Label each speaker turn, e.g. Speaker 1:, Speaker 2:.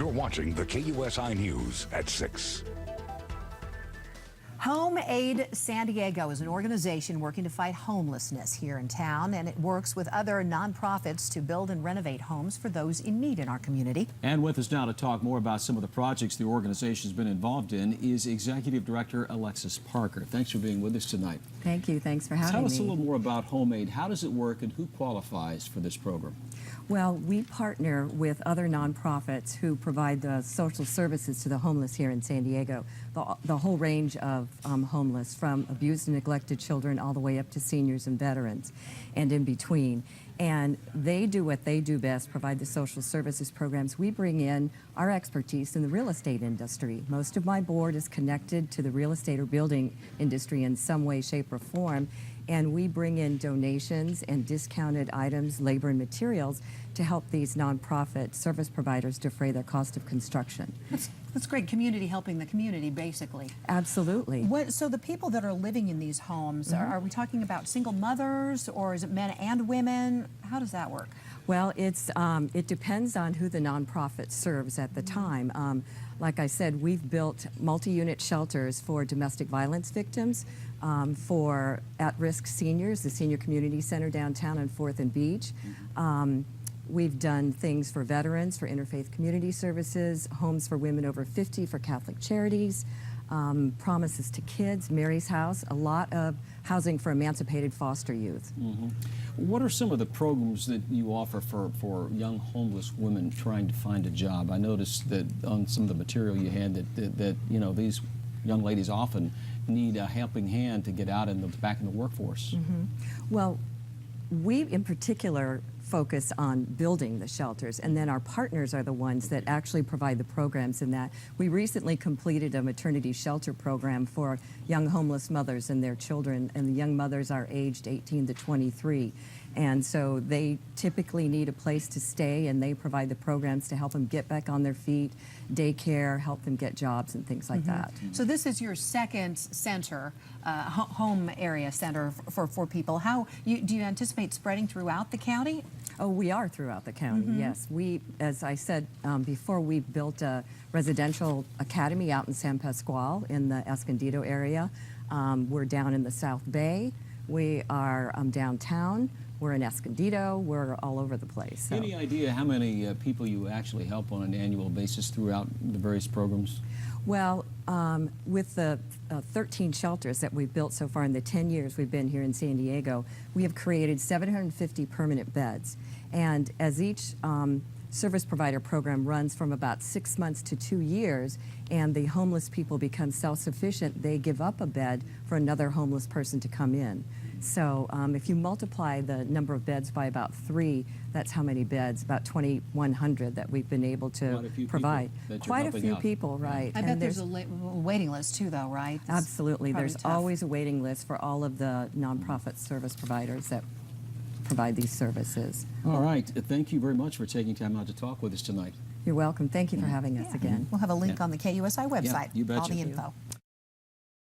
Speaker 1: You're watching the KUSI News at 6.
Speaker 2: HomeAid San Diego is an organization working to fight homelessness here in town, and it works with other nonprofits to build and renovate homes for those in need in our community.
Speaker 3: And with us now to talk more about some of the projects the organization's been involved in is Executive Director Alexis Parker. Thanks for being with us tonight.
Speaker 4: Thank you. Thanks for having me.
Speaker 3: Tell us a little more about HomeAid. How does it work and who qualifies for this program?
Speaker 4: Well, we partner with other nonprofits who provide the social services to the homeless here in San Diego. The whole range of homeless, from abused and neglected children all the way up to seniors and veterans and in between. And they do what they do best, provide the social services programs. We bring in our expertise in the real estate industry. Most of my board is connected to the real estate or building industry in some way, shape, or form. And we bring in donations and discounted items, labor and materials to help these nonprofit service providers defray their cost of construction.
Speaker 2: That's great. Community helping the community, basically.
Speaker 4: Absolutely.
Speaker 2: So the people that are living in these homes, are we talking about single mothers, or is it men and women? How does that work?
Speaker 4: Well, it depends on who the nonprofit serves at the time. Like I said, we've built multi-unit shelters for domestic violence victims, for at-risk seniors, the Senior Community Center downtown on 4th and Beach. We've done things for veterans, for interfaith community services, homes for women over 50 for Catholic Charities, promises to kids, Mary's House, a lot of housing for emancipated foster youth.
Speaker 3: What are some of the programs that you offer for young homeless women trying to find a job? I noticed that on some of the material you had that you know, these young ladies often need a helping hand to get out back in the workforce.
Speaker 4: Well, we in particular focus on building the shelters, and then our partners are the ones that actually provide the programs in that. We recently completed a maternity shelter program for young homeless mothers and their children, and the young mothers are aged 18 to 23. And so they typically need a place to stay, and they provide the programs to help them get back on their feet, daycare, help them get jobs and things like that.
Speaker 2: So this is your second center, home area center for people. Do you anticipate spreading throughout the county?
Speaker 4: Oh, we are throughout the county, yes. We, as I said before, we built a residential academy out in San Pasqual in the Escondido area. We're down in the South Bay. We are downtown. We're in Escondido. We're all over the place. So.
Speaker 3: Any idea how many people you actually help on an annual basis throughout the various programs?
Speaker 4: Well, with the 13 shelters that we've built so far in the 10 years we've been here in San Diego, we have created 750 permanent beds. And as each service provider program runs from about 6 months to 2 years, and the homeless people become self-sufficient, they give up a bed for another homeless person to come in. So if you multiply the number of beds by about 3, that's how many beds, about 2,100 that we've been able to provide. Quite a few people, right.
Speaker 2: I bet there's a waiting list too, though, right?
Speaker 4: Absolutely. There's always a waiting list for all of the nonprofit service providers that provide these services.
Speaker 3: All right. Thank you very much for taking time out to talk with us tonight.
Speaker 4: You're welcome. Thank you for having us again.
Speaker 2: We'll have a link on the KUSI website.
Speaker 3: You betcha.
Speaker 2: All the info.